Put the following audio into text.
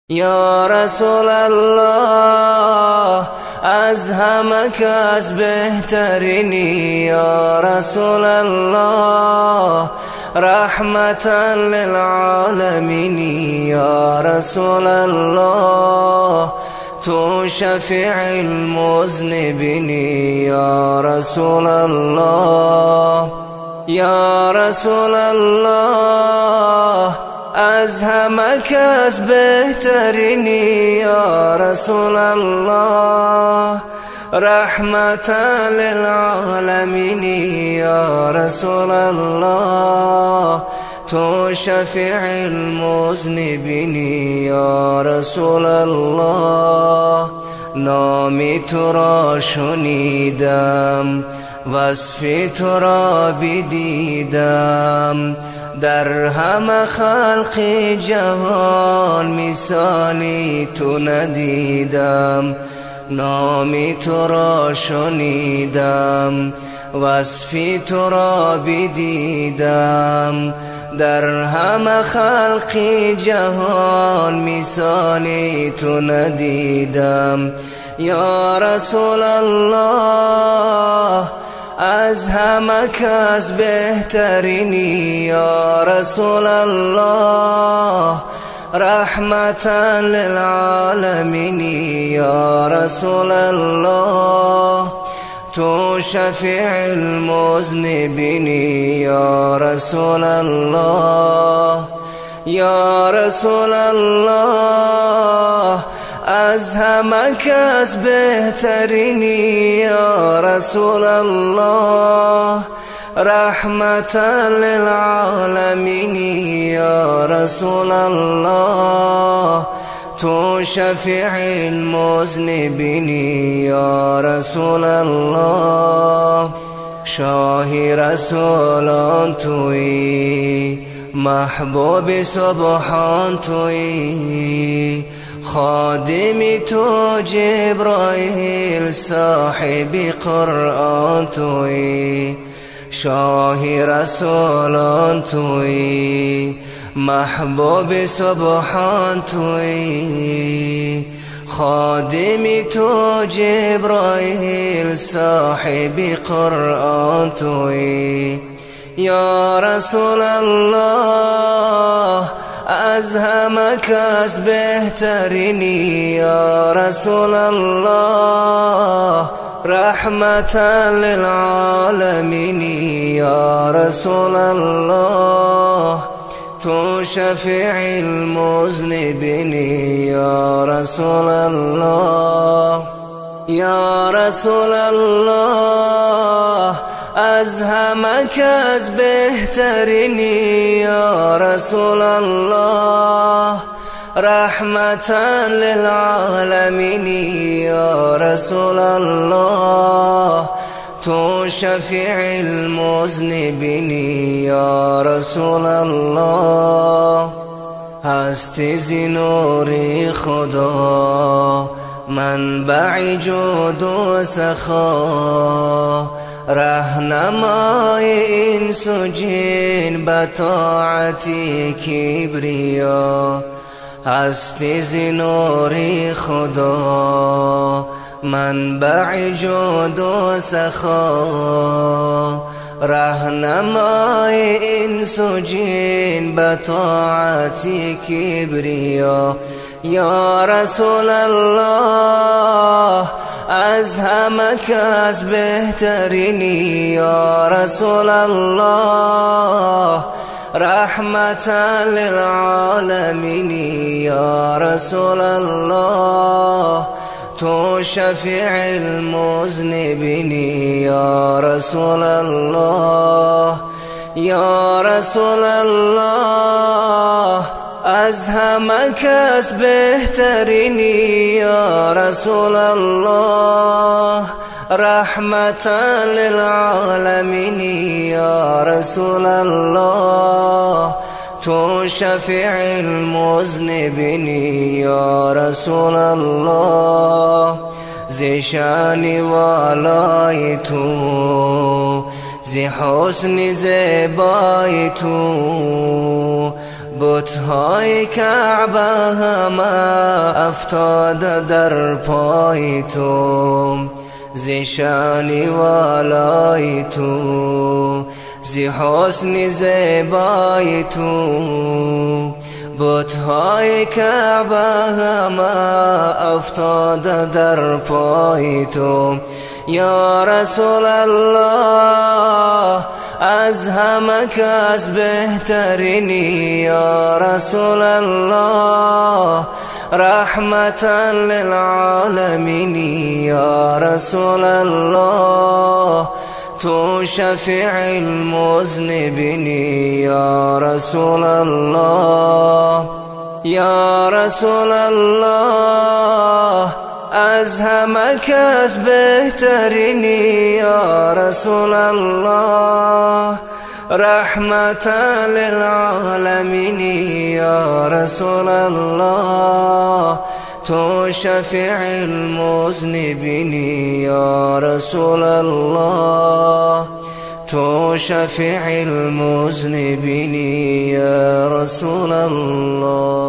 یا رسول الله از همه کس بهترینی، یا رسول الله رحمتا للعالمین، یا رسول الله تو شفیع المذنبین، یا رسول الله یا رسول الله از همه کس بهترینی، یا رسول الله رحمتا للعالمین، یا رسول الله تو شفیع المذنبین، یا رسول الله نامی تو را شنیدم، وصف تو را بدیدم، در همه خلق جهان مثالی تو ندیدم. نامی تو را شنیدم، وصف تو را بدیدم، در همه خلق جهان مثالی تو ندیدم. یا رسول الله از همه کس بهترینی، یا رسول الله رحمتا للعالمین، یا رسول الله تو شفیع المذنبین، یا رسول الله یا رسول الله از همه کس بهترینی، یا رسول الله رحمتا للعالمین، یا رسول الله تو شفیع المذنبین، یا رسول الله شاه رسولان تویی، محبوب سبحان تویی، خادم تو جبرائیل، صاحب قرآن تویی، شاه رسولان تویی، محبوب سبحان تویی، خادم تو جبرائیل، صاحب قرآن تویی. یا رسول الله از همه کس بهترینی، یا رسول الله رحمتا للعالمین، یا رسول الله تو شفیع المذنبین، یا رسول الله یا رسول الله از همه کس بهترینی، یا رسول الله رحمتا للعالمین، یا رسول الله تو شفیع المذنبین، یا رسول الله هستی ز نور خدا، منبع جود و سخا، رهنمای انس و جن به طاعت کبریا. هستی ز نور خدا، منبع جود و سخا، رهنمای انس و جن به طاعت کبریا. یا رسول الله از همه کس بهترینی، یا رسول الله رحمتا للعالمین، یا رسول الله تو شفیع المذنبین، یا رسول الله یا رسول الله از همه کس بهترینی، یا رسول الله رحمتا للعالمین، یا رسول الله تو شفیع المذنبین، یا رسول الله ز شان والای تو، ز حسن زیبای تو، بت‌های کعبه همه افتاده در پای تو، زی شانی والای تو، زی حسن زیبای تو. بت‌های کعبه همه افتاده در پای تو. یا رسول الله از همه کس بهترینی، یا رسول الله رحمتا للعالمین، یا رسول الله تو شفیع المذنبین، یا رسول الله، یا رسول الله از همه کس بهترینی، یا رسول الله رحمتا للعالمین، یا رسول الله تو شفیع المذنبین، یا رسول الله تو شفیع المذنبین، یا رسول الله.